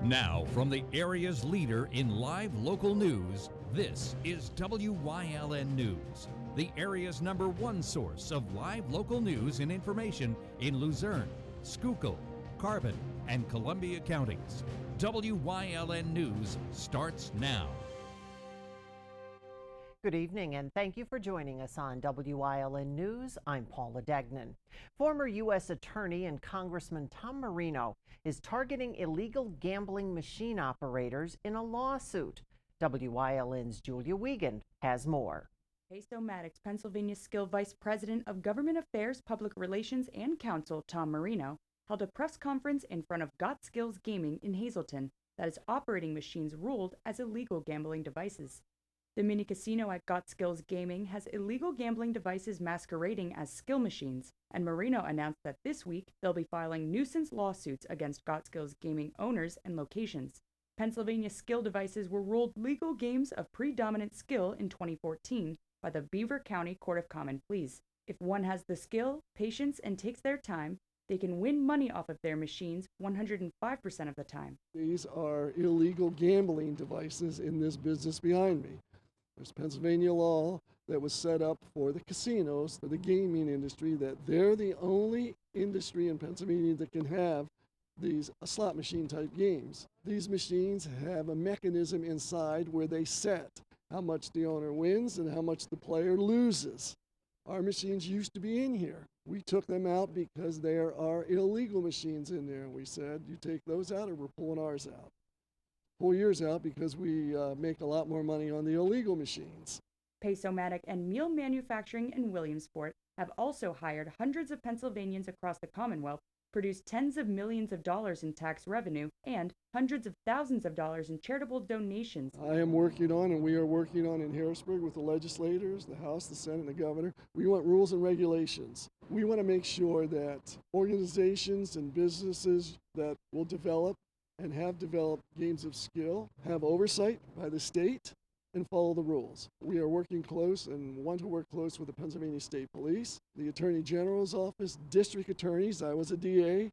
Now, from the area's leader in live local news, this is WYLN News, the area's #1 source of live local news and information in Luzerne, Schuylkill, Carbon, and Columbia counties. WYLN News starts now. Good evening, and thank you for joining us on WYLN News. I'm Paula Degnan. Former U.S. Attorney and Congressman Tom Marino is targeting illegal gambling machine operators in a lawsuit. WYLN's Julia Wiegand has more. Pace-O-Matic's Pennsylvania Skill Vice President of Government Affairs, Public Relations, and Counsel, Tom Marino, held a press conference in front of Got Skills Gaming in Hazleton that is operating machines ruled as illegal gambling devices. The mini casino at Got Skills Gaming has illegal gambling devices masquerading as skill machines, and Marino announced that this week they'll be filing nuisance lawsuits against Got Skills Gaming owners and locations. Pennsylvania skill devices were ruled legal games of predominant skill in 2014 by the Beaver County Court of Common Pleas. If one has the skill, patience, and takes their time, they can win money off of their machines 105% of the time. These are illegal gambling devices in this business behind me. There's Pennsylvania law that was set up for the casinos, for the gaming industry, that they're the only industry in Pennsylvania that can have these slot machine type games. These machines have a mechanism inside where they set how much the owner wins and how much the player loses. Our machines used to be in here. We took them out because there are illegal machines in there. We said, you take those out or we're pulling ours out. Pull yours out because we make a lot more money on the illegal machines. Pace-O-Matic and Meal Manufacturing in Williamsport have also hired hundreds of Pennsylvanians across the Commonwealth, produced tens of millions of dollars in tax revenue, and hundreds of thousands of dollars in charitable donations. I am working on, and we are working on in Harrisburg with the legislators, the House, the Senate, and the governor. We want rules and regulations. We want to make sure that organizations and businesses that will develop and have developed games of skill have oversight by the state and follow the rules. We are working close and want to work close with the Pennsylvania State Police, the Attorney General's office, district attorneys, I was a DA,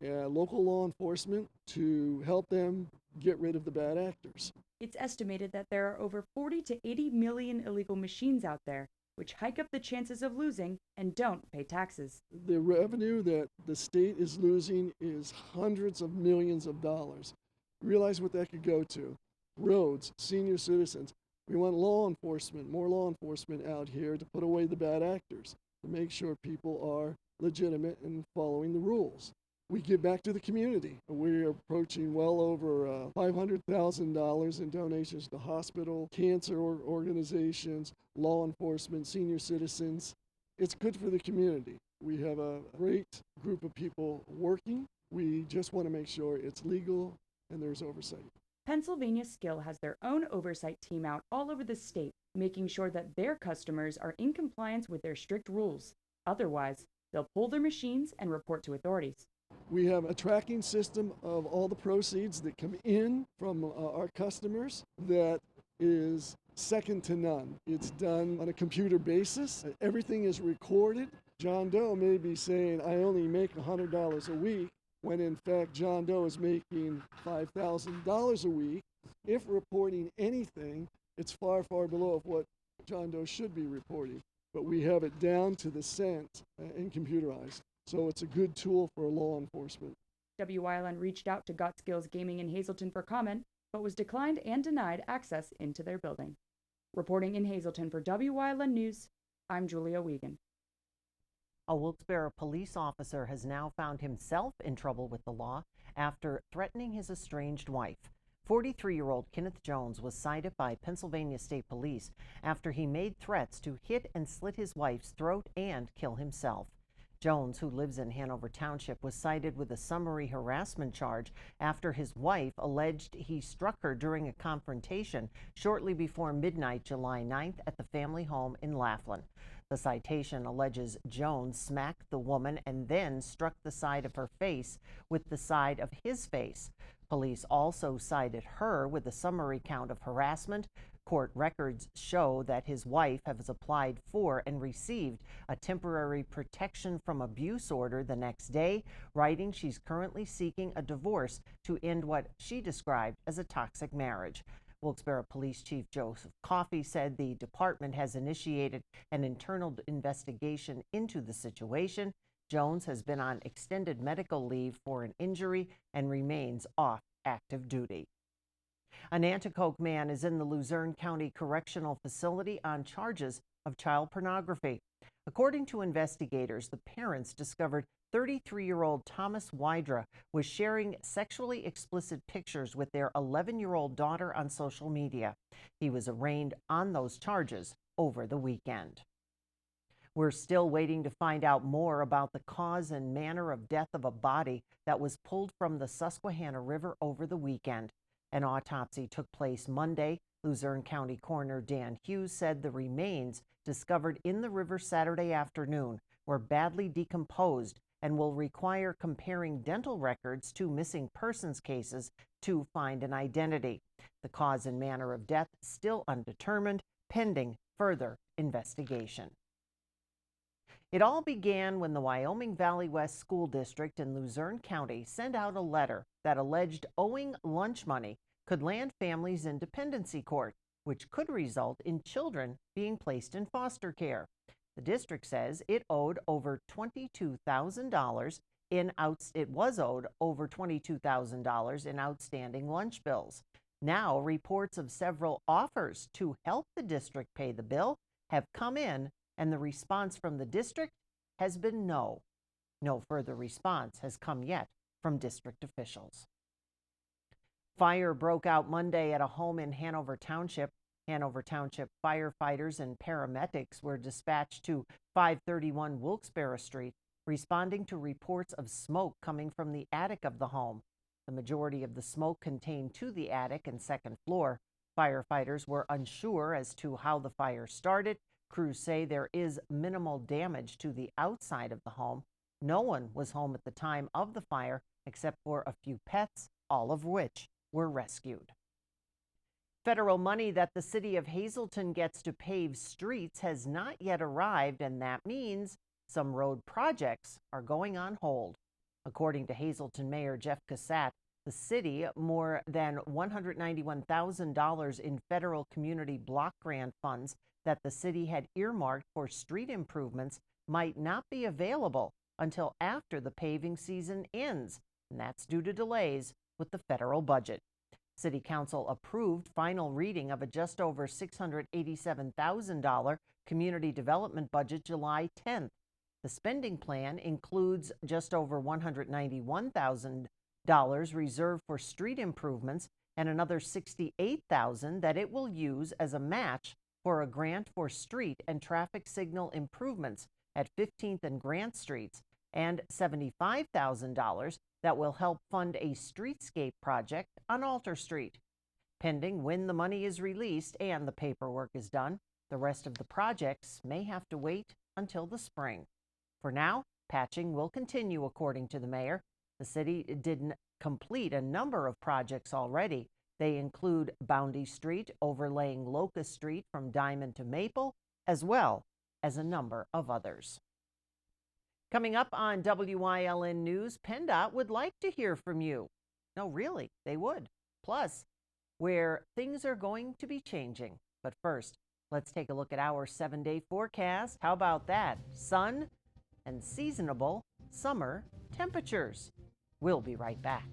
local law enforcement, to help them get rid of the bad actors. It's estimated that there are over 40 to 80 million illegal machines out there, which hike up the chances of losing and don't pay taxes. The revenue that the state is losing is hundreds of millions of dollars. Realize what that could go to. Roads, senior citizens. We want law enforcement, more law enforcement out here to put away the bad actors, to make sure people are legitimate and following the rules. We give back to the community. We are approaching well over $500,000 in donations to hospital, cancer organizations, law enforcement, senior citizens. It's good for the community. We have a great group of people working. We just want to make sure it's legal and there's oversight. Pennsylvania Skill has their own oversight team out all over the state, making sure that their customers are in compliance with their strict rules. Otherwise, they'll pull their machines and report to authorities. We have a tracking system of all the proceeds that come in from our customers that is second to none. It's done on a computer basis. Everything is recorded. John Doe may be saying, I only make $100 a week, when in fact John Doe is making $5,000 a week. If reporting anything, it's far, far below what John Doe should be reporting. But we have it down to the cent and computerized. So it's a good tool for law enforcement. WYLN reached out to Got Skills Gaming in Hazleton for comment, but was declined and denied access into their building. Reporting in Hazleton for WYLN News, I'm Julia Wiegand. A Wilkes-Barre police officer has now found himself in trouble with the law after threatening his estranged wife. 43-year-old Kenneth Jones was cited by Pennsylvania State Police after he made threats to hit and slit his wife's throat and kill himself. Jones, who lives in Hanover Township, was cited with a summary harassment charge after his wife alleged he struck her during a confrontation shortly before midnight July 9th at the family home in Laughlin. The citation alleges Jones smacked the woman and then struck the side of her face with the side of his face. Police also cited her with a summary count of harassment. Court records show that his wife has applied for and received a temporary protection from abuse order the next day, writing she's currently seeking a divorce to end what she described as a toxic marriage. Wilkes-Barre Police Chief Joseph Coffey said the department has initiated an internal investigation into the situation. Jones has been on extended medical leave for an injury and remains off active duty. A Nanticoke man is in the Luzerne County Correctional Facility on charges of child pornography. According to investigators, the parents discovered 33-year-old Thomas Wydra was sharing sexually explicit pictures with their 11-year-old daughter on social media. He was arraigned on those charges over the weekend. We're still waiting to find out more about the cause and manner of death of a body that was pulled from the Susquehanna River over the weekend. An autopsy took place Monday. Luzerne County Coroner Dan Hughes said the remains discovered in the river Saturday afternoon were badly decomposed and will require comparing dental records to missing persons cases to find an identity. The cause and manner of death still undetermined, pending further investigation. It all began when the Wyoming Valley West School District in Luzerne County sent out a letter that alleged owing lunch money could land families in dependency court, which could result in children being placed in foster care. The district says it owed over $22,000 it was owed over $22,000 in outstanding lunch bills. Now, reports of several offers to help the district pay the bill have come in, and the response from the district has been no. No further response has come yet from district officials. Fire broke out Monday at a home in Hanover Township. Hanover Township firefighters and paramedics were dispatched to 531 Wilkes-Barre Street, responding to reports of smoke coming from the attic of the home. The majority of the smoke contained to the attic and second floor. Firefighters were unsure as to how the fire started. Crews say there is minimal damage to the outside of the home. No one was home at the time of the fire except for a few pets, all of which were rescued. Federal money that the city of Hazleton gets to pave streets has not yet arrived, and that means some road projects are going on hold. According to Hazleton Mayor Jeff Cassatt, the city, more than $191,000 in federal community block grant funds that the city had earmarked for street improvements might not be available until after the paving season ends, and that's due to delays with the federal budget. City Council approved final reading of a just over $687,000 community development budget July 10th. The spending plan includes just over $191,000 reserved for street improvements and another $68,000 that it will use as a match for a grant for street and traffic signal improvements at 15th and Grant Streets, and $75,000 that will help fund a streetscape project on Alter Street. Pending when the money is released and the paperwork is done, the rest of the projects may have to wait until the spring. For now, patching will continue, according to the mayor. The city did complete a number of projects already. They include Boundy Street, overlaying Locust Street from Diamond to Maple, as well as a number of others. Coming up on WYLN News, PennDOT would like to hear from you. No, really, they would. Plus, where things are going to be changing. But first, let's take a look at our 7-day forecast. How about that? Sun and seasonable summer temperatures. We'll be right back.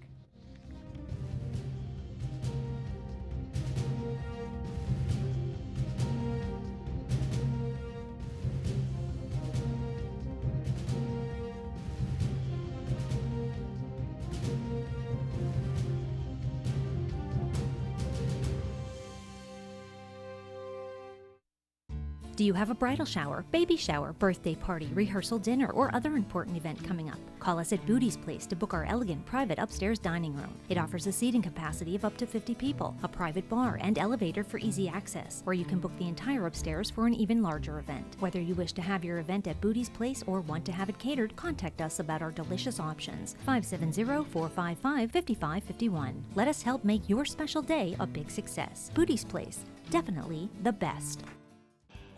Do you have a bridal shower, baby shower, birthday party, rehearsal dinner, or other important event coming up? Call us at Booty's Place to book our elegant private upstairs dining room. It offers a seating capacity of up to 50 people, a private bar, and elevator for easy access, or you can book the entire upstairs for an even larger event. Whether you wish to have your event at Booty's Place or want to have it catered, contact us about our delicious options. 570-455-5551. Let us help make your special day a big success. Booty's Place, definitely the best.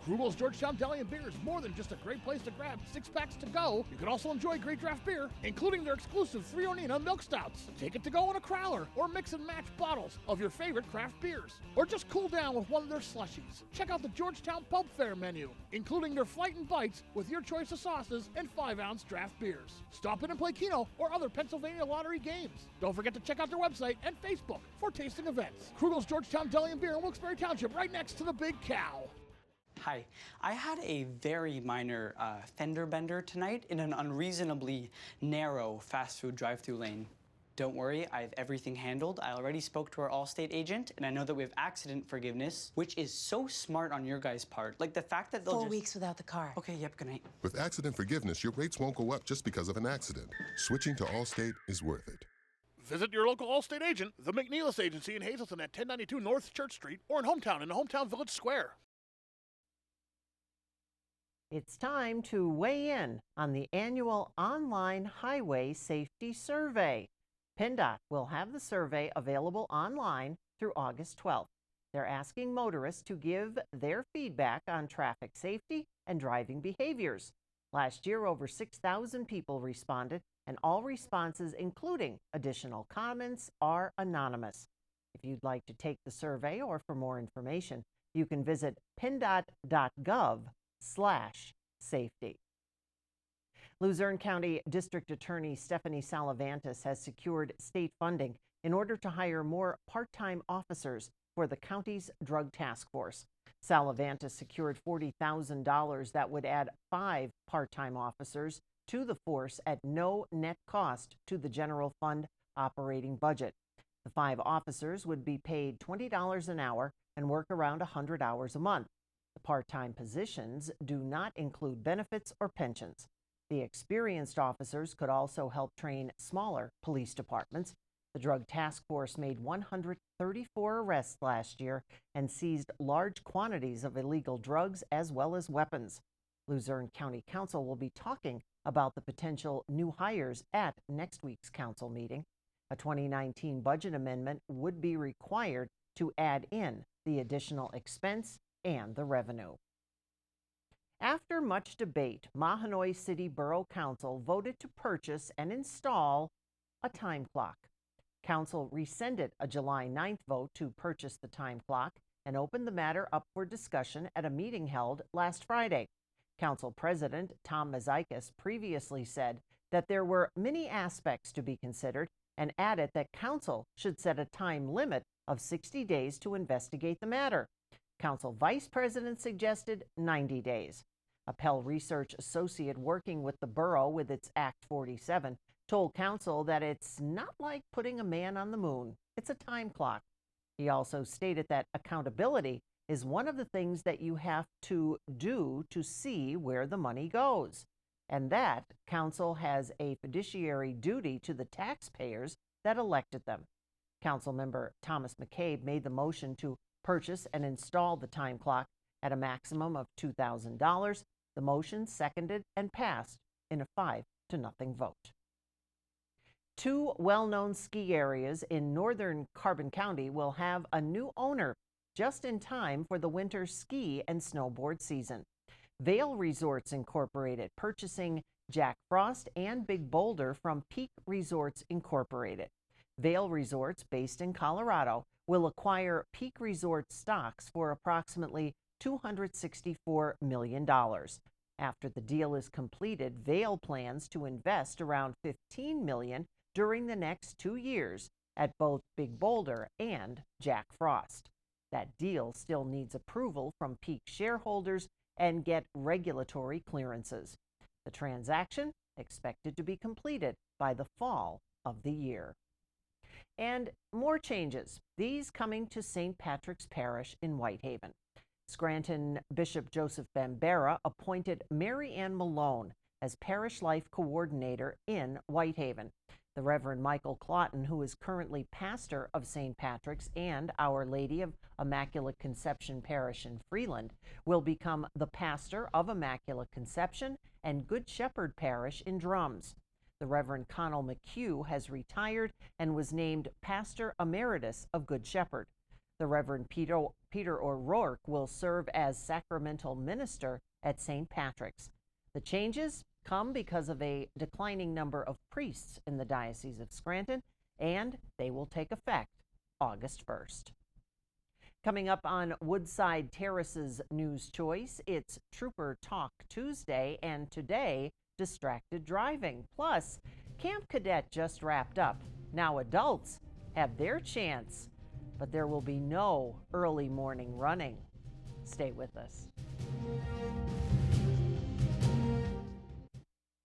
Krugel's Georgetown Deli and Beer is more than just a great place to grab six-packs to go. You can also enjoy great draft beer, including their exclusive Three Onina milk stouts. Take it to go in a crowler, or mix and match bottles of your favorite craft beers. Or just cool down with one of their slushies. Check out the Georgetown Pub Fare menu, including their Flight and Bites with your choice of sauces and 5-ounce draft beers. Stop in and play Keno or other Pennsylvania lottery games. Don't forget to check out their website and Facebook for tasting events. Krugel's Georgetown Deli and Beer in Wilkes-Barre Township, right next to the Big Cow. Hi, I had a very minor fender bender tonight in an unreasonably narrow fast food drive-thru lane. Don't worry, I have everything handled. I already spoke to our Allstate agent, and I know that we have accident forgiveness, which is so smart on your guys' part. Like the fact that they'll 4 weeks without the car. Okay, yep, good night. With accident forgiveness, your rates won't go up just because of an accident. Switching to Allstate is worth it. Visit your local Allstate agent, the McNeilis Agency in Hazleton at 1092 North Church Street, or in Hometown in the Hometown Village Square. It's time to weigh in on the annual online highway safety survey. PennDOT will have the survey available online through August 12th. They're asking motorists to give their feedback on traffic safety and driving behaviors. Last year, over 6,000 people responded, and all responses, including additional comments, are anonymous. If you'd like to take the survey or for more information, you can visit PennDOT.gov/safety. Luzerne County District Attorney Stephanie Salavantis has secured state funding in order to hire more part-time officers for the county's drug task force. Salavantis secured $40,000 that would add 5 part-time officers to the force at no net cost to the general fund operating budget. The 5 officers would be paid $20 an hour and work around 100 hours a month. The part-time positions do not include benefits or pensions. The experienced officers could also help train smaller police departments. The drug task force made 134 arrests last year and seized large quantities of illegal drugs as well as weapons. Luzerne County Council will be talking about the potential new hires at next week's council meeting. A 2019 budget amendment would be required to add in the additional expense and the revenue. After much debate, Mahanoy City Borough Council voted to purchase and install a time clock. Council rescinded a July 9th vote to purchase the time clock and opened the matter up for discussion at a meeting held last Friday. Council President Tom Mazikis previously said that there were many aspects to be considered and added that Council should set a time limit of 60 days to investigate the matter. Council Vice President suggested 90 days. A Pell Research associate working with the borough with its Act 47 told Council that it's not like putting a man on the moon. It's a time clock. He also stated that accountability is one of the things that you have to do to see where the money goes, and that Council has a fiduciary duty to the taxpayers that elected them. Councilmember Thomas McCabe made the motion to purchase and install the time clock at a maximum of $2,000. The motion seconded and passed in a 5-0 vote. 2 well-known ski areas in northern Carbon County will have a new owner just in time for the winter ski and snowboard season. Vail Resorts Incorporated purchasing Jack Frost and Big Boulder from Peak Resorts Incorporated. Vail Resorts, based in Colorado, will acquire Peak Resort stocks for approximately $264 million. After the deal is completed, Vail plans to invest around $15 million during the next 2 years at both Big Boulder and Jack Frost. That deal still needs approval from Peak shareholders and get regulatory clearances. The transaction expected to be completed by the fall of the year. And more changes, these coming to St. Patrick's Parish in Whitehaven. Scranton Bishop Joseph Bambera appointed Mary Ann Malone as Parish Life Coordinator in Whitehaven. The Reverend Michael Claughton, who is currently pastor of St. Patrick's and Our Lady of Immaculate Conception Parish in Freeland, will become the pastor of Immaculate Conception and Good Shepherd Parish in Drums. The Reverend Connell McHugh has retired and was named Pastor Emeritus of Good Shepherd. The Reverend Peter O'Rourke will serve as sacramental minister at St. Patrick's. The changes come because of a declining number of priests in the Diocese of Scranton, and they will take effect August 1st. Coming up on Woodside Terrace's News Choice, it's Trooper Talk Tuesday, and today, distracted driving. Plus, Camp Cadet just wrapped up. Now adults have their chance, but there will be no early morning running. Stay with us.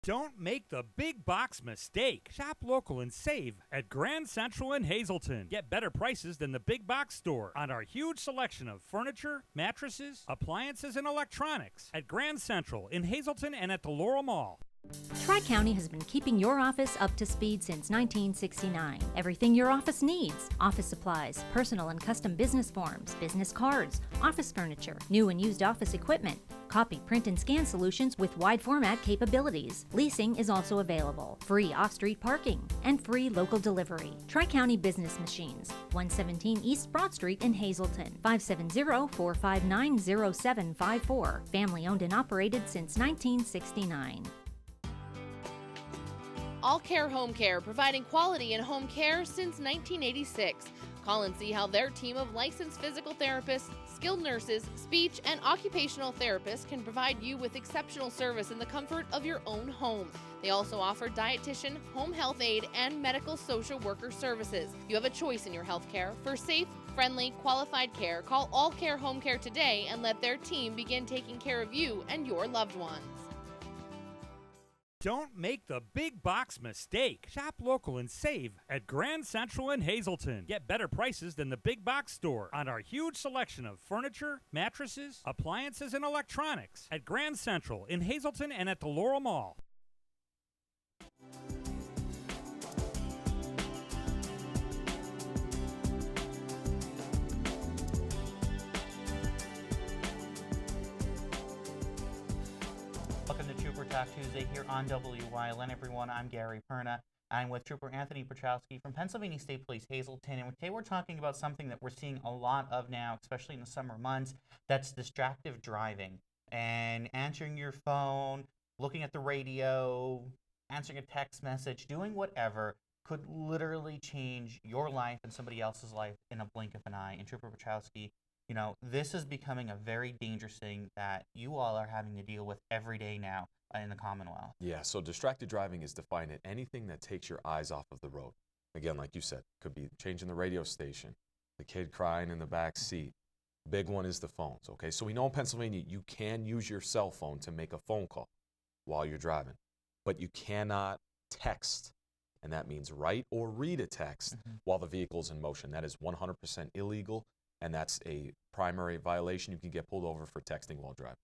Don't make the big box mistake. Shop local and save at Grand Central in Hazleton. Get better prices than the big box store on our huge selection of furniture, mattresses, appliances, and electronics at Grand Central in Hazleton and at the Laurel Mall. Tri-County has been keeping your office up to speed since 1969. Everything your office needs: office supplies, personal and custom business forms, business cards, office furniture, new and used office equipment, copy, print, and scan solutions with wide format capabilities. Leasing is also available, free off-street parking, and free local delivery. Tri-County Business Machines, 117 East Broad Street in Hazleton, 570-459-0754. Family owned and operated since 1969. All Care Home Care, providing quality in home care since 1986. Call and see how their team of licensed physical therapists, skilled nurses, speech, and occupational therapists can provide you with exceptional service in the comfort of your own home. They also offer dietitian, home health aide, and medical social worker services. You have a choice in your health care. For safe, friendly, qualified care, call All Care Home Care today and let their team begin taking care of you and your loved ones. Don't make the big box mistake. Shop local and save at Grand Central in Hazleton. Get better prices than the big box store on our huge selection of furniture, mattresses, appliances, and electronics at Grand Central in Hazleton and at the Laurel Mall. Welcome to Trooper Talk Tuesday here on Wyln. Everyone, I'm Gary Perna. I'm with Trooper Anthony Petrowski from Pennsylvania State Police Hazleton, and today we're talking about something that we're seeing a lot of now, especially in the summer months. That's distractive driving and answering your phone, looking at the radio, answering a text message, doing whatever could literally change your life and somebody else's life in a blink of an eye. And Trooper Petrowski, you know, this is becoming a very dangerous thing that you all are having to deal with every day now in the Commonwealth. Yeah, so distracted driving is defined at anything that takes your eyes off of the road. Again, like you said, could be changing the radio station, the kid crying in the back seat. Big one is the phones, okay? So we know in Pennsylvania you can use your cell phone to make a phone call while you're driving, but you cannot text, and that means write or read a text while the vehicle's in motion. That is 100% illegal, and that's a primary violation. You can get pulled over for texting while driving.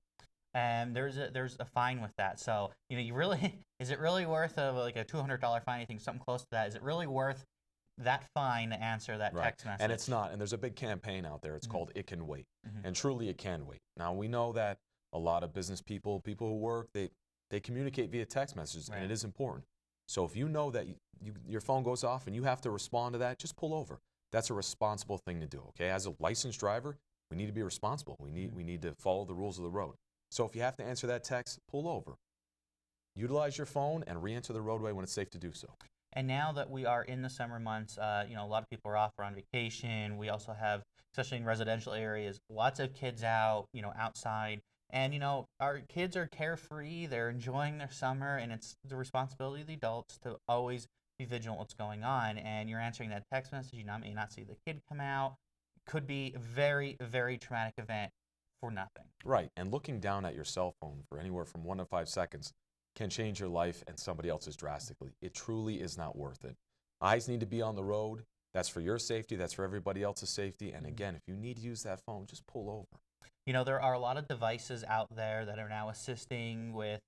And there's a fine with that. So, you know, you really, is it really worth like a $200 fine? You think something close to that? Is it really worth that fine to answer that text message? And it's not. And there's a big campaign out there. It's called It Can Wait. And truly it can wait. Now, we know that a lot of business people who work, they communicate via text messages, and it is important. So if you know that your phone goes off and you have to respond to that, just pull over. That's a responsible thing to do, okay? As a licensed driver, we need to be responsible. We need to follow the rules of the road. So if you have to answer that text, pull over. Utilize your phone and re-enter the roadway when it's safe to do so. And now that we are in the summer months, you know, a lot of people are off or on vacation. We also have, especially in residential areas, lots of kids out, you know, outside. And, you know, our kids are carefree. They're enjoying their summer, and it's the responsibility of the adults to always be vigilant what's going on. And you're answering that text message, you may not see the kid come out. Could be a very, very traumatic event for nothing. Right, and looking down at your cell phone for anywhere from 1 to 5 seconds can change your life and somebody else's drastically. It truly is not worth it. Eyes need to be on the road. That's for your safety. That's for everybody else's safety. And again, if you need to use that phone, just pull over. You know, there are a lot of devices out there that are now assisting with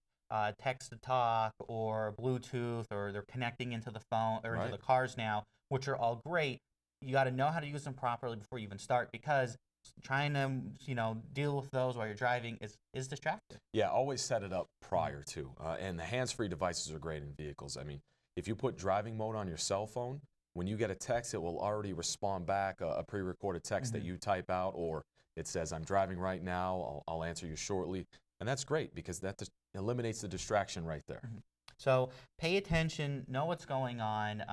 text to talk or Bluetooth, or they're connecting into the phone or into the cars now, which are all great. You got to know how to use them properly before you even start, because trying to, you know, deal with those while you're driving is distracting. Yeah, always set it up prior to. And the hands-free devices are great in vehicles. I mean, if you put driving mode on your cell phone, when you get a text, it will already respond back a pre-recorded text that you type out, or it says, I'm driving right now, I'll answer you shortly. And that's great, because that eliminates the distraction right there. So pay attention, know what's going on.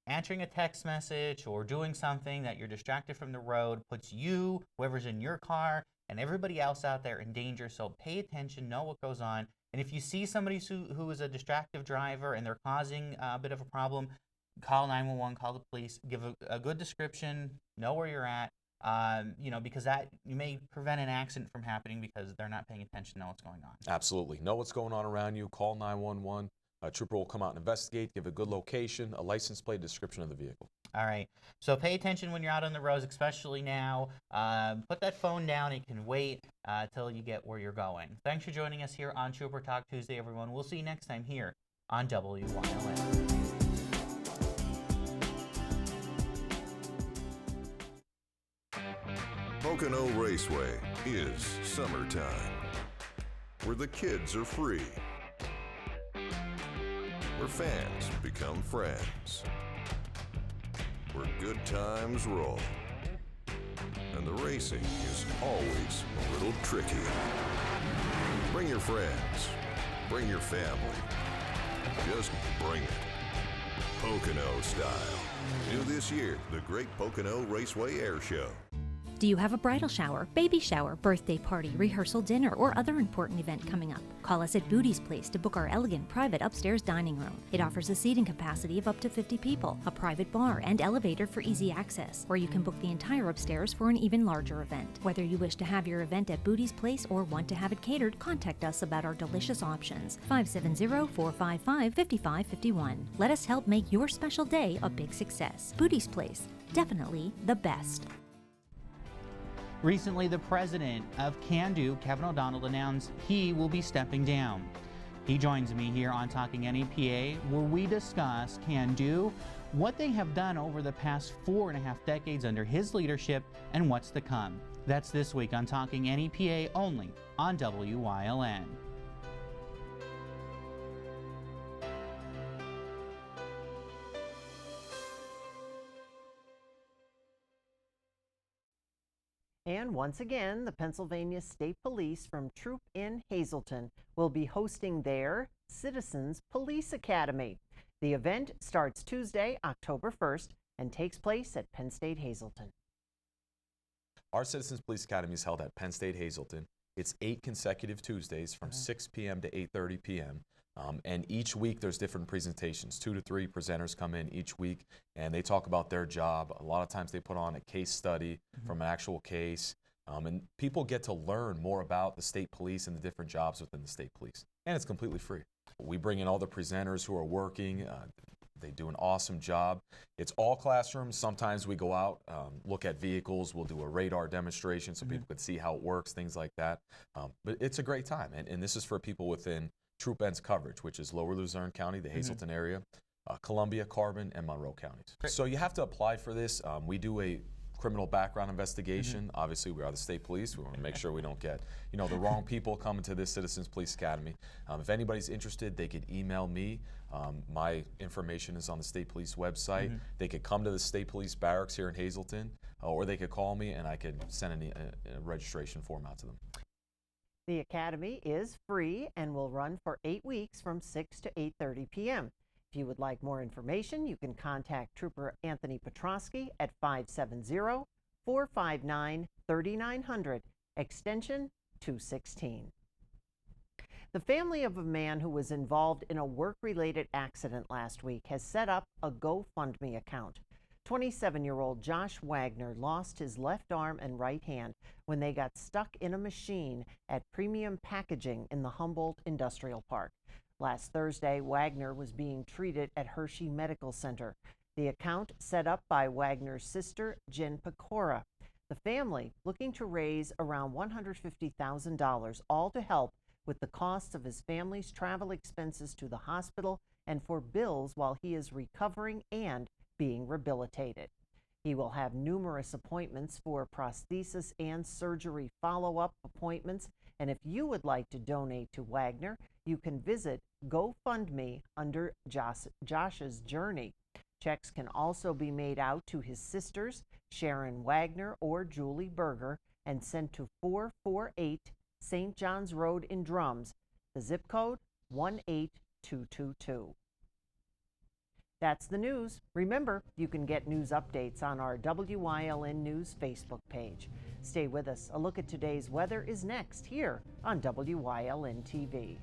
Answering a text message or doing something that you're distracted from the road puts you, whoever's in your car, and everybody else out there in danger. So pay attention, know what goes on. And if you see somebody who is a distractive driver and they're causing a bit of a problem, call 911, call the police, give a good description, know where you're at, you know, because that you may prevent an accident from happening because they're not paying attention to know what's going on. Absolutely. Know what's going on around you. Call 911. A trooper will come out and investigate, give a good location, a license plate, description of the vehicle. All right. So pay attention when you're out on the roads, especially now. Put that phone down. You can wait till you get where you're going. Thanks for joining us here on Trooper Talk Tuesday, everyone. We'll see you next time here on WYLN. Pocono Raceway is summertime, where the kids are free, where fans become friends, where good times roll, and the racing is always a little tricky. Bring your friends, bring your family, just bring it. Pocono style. New this year, the Great Pocono Raceway Air Show. Do you have a bridal shower, baby shower, birthday party, rehearsal dinner, or other important event coming up? Call us at Booty's Place to book our elegant private upstairs dining room. It offers a seating capacity of up to 50 people, a private bar, and elevator for easy access, where you can book the entire upstairs for an even larger event. Whether you wish to have your event at Booty's Place or want to have it catered, contact us about our delicious options. 570-455-5551. Let us help make your special day a big success. Booty's Place, definitely the best. Recently, the president of CANDO, Kevin O'Donnell, announced he will be stepping down. He joins me here on Talking NEPA, where we discuss CANDO, what they have done over the past 4.5 decades under his leadership, and what's to come. That's this week on Talking NEPA, only on WYLN. And once again, the Pennsylvania State Police from Troop in Hazleton will be hosting their Citizens Police Academy. The event starts Tuesday, October 1st, and takes place at Penn State Hazleton. Our Citizens Police Academy is held at Penn State Hazleton. It's 8 consecutive Tuesdays from 6 p.m. to 8:30 p.m. And each week there's different presentations. 2 to 3 presenters come in each week and they talk about their job. A lot of times they put on a case study from an actual case. And people get to learn more about the state police and the different jobs within the state police. And it's completely free. We bring in all the presenters who are working. They do an awesome job. It's all classrooms. Sometimes we go out, look at vehicles. We'll do a radar demonstration so people can see how it works, things like that. But it's a great time. And this is for people within Troop N's coverage, which is Lower Luzerne County, the Hazleton area, Columbia, Carbon, and Monroe counties. Great. So you have to apply for this. We do a criminal background investigation. Obviously, we are the state police. We want to make sure we don't get, the wrong people coming to this Citizens Police Academy. If anybody's interested, they could email me. My information is on the state police website. They could come to the state police barracks here in Hazleton, or they could call me and I could send a registration form out to them. The Academy is free and will run for 8 weeks from 6 to 8:30 p.m. If you would like more information, you can contact Trooper Anthony Petrosky at 570-459-3900, extension 216. The family of a man who was involved in a work-related accident last week has set up a GoFundMe account. 27-year-old Josh Wagner lost his left arm and right hand when they got stuck in a machine at Premium Packaging in the Humboldt Industrial Park. Last Thursday, Wagner was being treated at Hershey Medical Center. The account set up by Wagner's sister, Jen Pecora. The family looking to raise around $150,000, all to help with the costs of his family's travel expenses to the hospital and for bills while he is recovering and being rehabilitated. He will have numerous appointments for prosthesis and surgery follow-up appointments, and if you would like to donate to Wagner, you can visit GoFundMe under Josh's Journey. Checks can also be made out to his sisters, Sharon Wagner or Julie Berger, and sent to 448 St. John's Road in Drums, the zip code 18222. That's the news. Remember, you can get news updates on our WYLN News Facebook page. Stay with us. A look at today's weather is next here on WYLN TV.